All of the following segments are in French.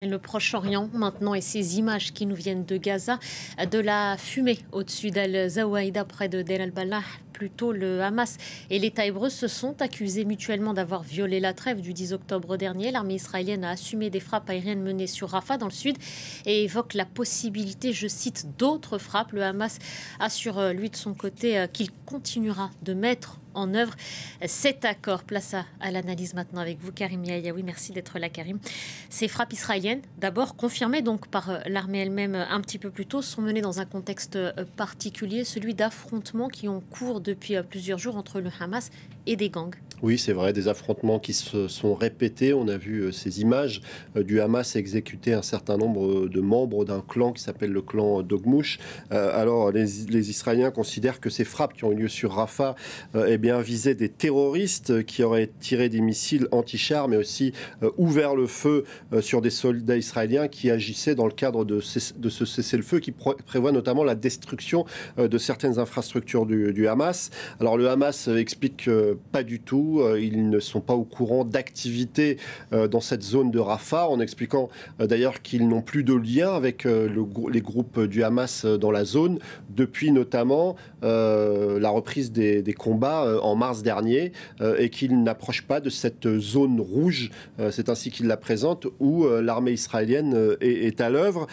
Le Proche-Orient maintenant et ces images qui nous viennent de Gaza, de la fumée au-dessus d'Al-Zawaïda près de Deir al-Balah. Plutôt, le Hamas et l'État hébreu se sont accusés mutuellement d'avoir violé la trêve du 10 octobre dernier. L'armée israélienne a assumé des frappes aériennes menées sur Rafah dans le sud et évoque la possibilité, je cite, d'autres frappes. Le Hamas assure, lui, de son côté, qu'il continuera de mettre en œuvre cet accord. Place à l'analyse maintenant avec vous, Karim Yahiaoui. Merci d'être là, Karim. Ces frappes israéliennes, d'abord confirmées donc par l'armée elle-même un petit peu plus tôt, sont menées dans un contexte particulier, celui d'affrontements qui ont cours depuis plusieurs jours entre le Hamas et des gangs. Oui, c'est vrai, des affrontements qui se sont répétés. On a vu ces images du Hamas exécuter un certain nombre de membres d'un clan qui s'appelle le clan Dogmouch. Alors, les Israéliens considèrent que ces frappes qui ont eu lieu sur Rafah visaient des terroristes qui auraient tiré des missiles anti-chars, mais aussi ouvert le feu sur des soldats israéliens qui agissaient dans le cadre de ce cessez-le-feu qui prévoit notamment la destruction de certaines infrastructures du Hamas. Alors, le Hamas explique que pas du tout. Ils ne sont pas au courant d'activités dans cette zone de Rafah, en expliquant d'ailleurs qu'ils n'ont plus de lien avec les groupes du Hamas dans la zone, depuis notamment la reprise des combats en mars dernier, et qu'ils n'approchent pas de cette zone rouge, c'est ainsi qu'ils la présentent, où l'armée israélienne est à l'œuvre.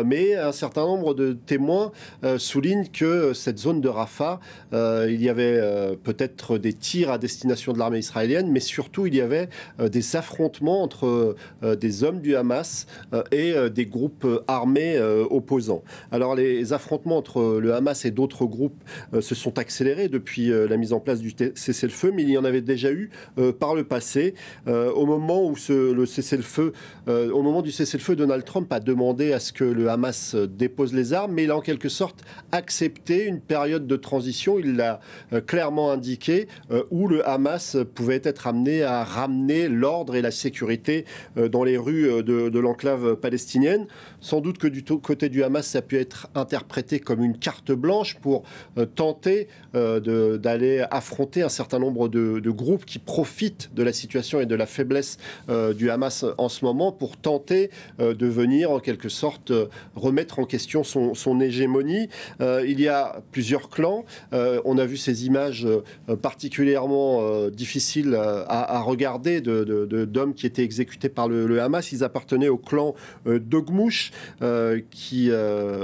Mais un certain nombre de témoins soulignent que cette zone de Rafah, il y avait peut-être des tirs à destination de l'armée israélienne, mais surtout il y avait des affrontements entre des hommes du Hamas et des groupes armés opposants. Alors les affrontements entre le Hamas et d'autres groupes se sont accélérés depuis la mise en place du cessez-le-feu, mais il y en avait déjà eu par le passé. Au moment où le cessez-le-feu, au moment du cessez-le-feu, Donald Trump a demandé à ce que le Hamas dépose les armes, mais il a en quelque sorte accepté une période de transition. Il l'a clairement indiqué, où le Hamas pouvait être amené à ramener l'ordre et la sécurité dans les rues de l'enclave palestinienne. Sans doute que du côté du Hamas, ça a pu être interprété comme une carte blanche pour tenter d'aller affronter un certain nombre de groupes qui profitent de la situation et de la faiblesse du Hamas en ce moment pour tenter de venir en quelque sorte remettre en question son hégémonie. Il y a plusieurs clans. On a vu ces images particulièrement difficiles à regarder d'hommes qui étaient exécutés par le Hamas. Ils appartenaient au clan Dogmouch, qui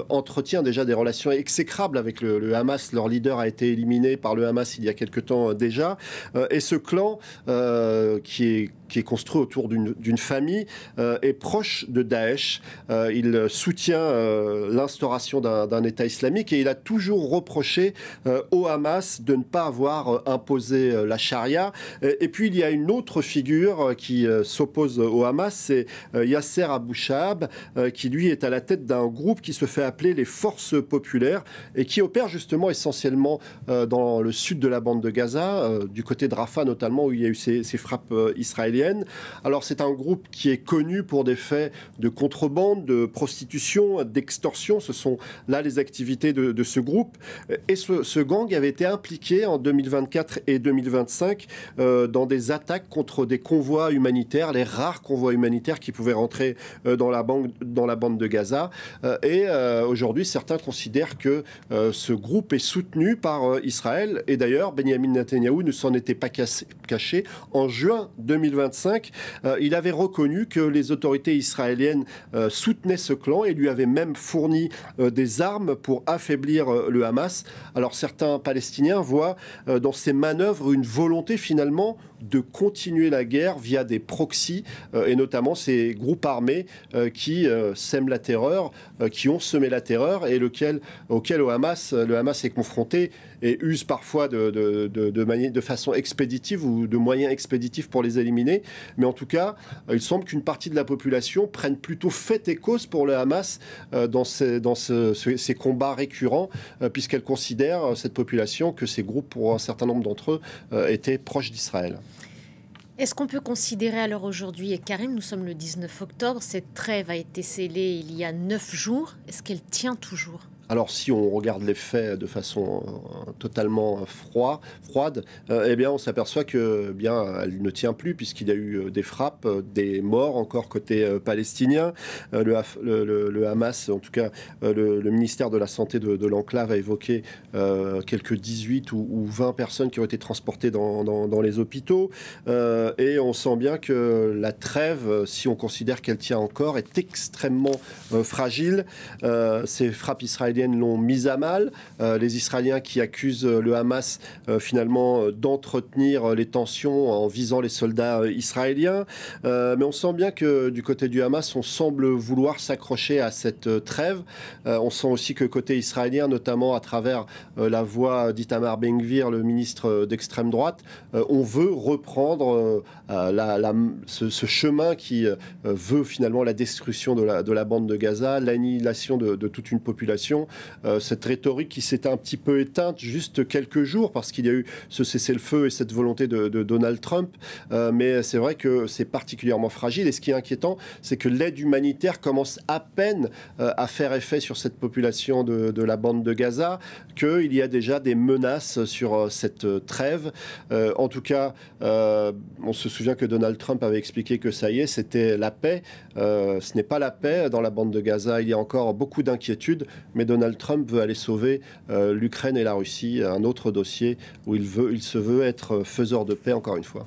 entretient déjà des relations exécrables avec le Hamas. Leur leader a été éliminé par le Hamas il y a quelque temps déjà. Et ce clan, qui est construit autour d'une famille, est proche de Daesh. Il soutient l'instauration d'un État islamique et il a toujours reproché au Hamas de ne pas avoir imposé la charia. Et puis il y a une autre figure qui s'oppose au Hamas, c'est Yasser Abou Shahab, qui lui est à la tête d'un groupe qui se fait appeler les Forces Populaires et qui opère justement essentiellement dans le sud de la bande de Gaza, du côté de Rafah notamment, où il y a eu ces frappes israéliennes. Alors c'est un groupe qui est connu pour des faits de contrebande, de prostitution, d'extorsion. Ce sont là les activités de ce groupe. Et ce gang avait été impliqué en 2024 et 2025 dans des attaques contre des convois humanitaires, les rares convois humanitaires qui pouvaient rentrer dans la bande de Gaza. Et aujourd'hui, certains considèrent que ce groupe est soutenu par Israël. Et d'ailleurs, Benjamin Netanyahou ne s'en était pas caché. En juin 2025, il avait reconnu que les autorités israéliennes soutenaient ce clan et lui avaient même fourni des armes pour affaiblir le Hamas. Alors certains Palestiniens voient dans ces manœuvres une volonté finalement de continuer la guerre via des proxys, et notamment ces groupes armés qui sèment la terreur, qui ont semé la terreur et auquel le Hamas est confronté et use parfois de façon expéditive ou de moyens expéditifs pour les éliminer. Mais en tout cas, il semble qu'une partie de la population prenne plutôt fait et cause pour le Hamas dans ces combats récurrents, puisqu'elle considère, cette population, que ces groupes, pour un certain nombre d'entre eux, étaient proches d'Israël. Est-ce qu'on peut considérer alors aujourd'hui, et Karim, nous sommes le 19 octobre, cette trêve a été scellée il y a 9 jours, est-ce qu'elle tient toujours ? Alors, si on regarde les faits de façon totalement froide, eh bien, on s'aperçoit que bien, elle ne tient plus puisqu'il y a eu des frappes, des morts encore côté palestinien. Le Hamas, en tout cas, le ministère de la Santé de l'enclave a évoqué quelques 18 ou 20 personnes qui ont été transportées dans les hôpitaux. Et on sent bien que la trêve, si on considère qu'elle tient encore, est extrêmement fragile. Ces frappes israéliennes l'ont mise à mal. Les Israéliens qui accusent le Hamas finalement d'entretenir les tensions en visant les soldats israéliens. Mais on sent bien que du côté du Hamas, on semble vouloir s'accrocher à cette trêve. On sent aussi que côté israélien, notamment à travers la voix d'Itamar Ben-Gvir, le ministre d'extrême droite, on veut reprendre ce chemin qui veut finalement la destruction de la bande de Gaza, l'annihilation de toute une population. Cette rhétorique qui s'est un petit peu éteinte juste quelques jours parce qu'il y a eu ce cessez-le-feu et cette volonté de Donald Trump. Mais c'est vrai que c'est particulièrement fragile. Et ce qui est inquiétant, c'est que l'aide humanitaire commence à peine à faire effet sur cette population de la bande de Gaza, qu'il y a déjà des menaces sur cette trêve. En tout cas, on se souvient que Donald Trump avait expliqué que ça y est, c'était la paix. Ce n'est pas la paix dans la bande de Gaza. Il y a encore beaucoup d'inquiétudes, mais Donald Trump veut aller sauver l'Ukraine et la Russie, un autre dossier où il se veut être faiseur de paix encore une fois.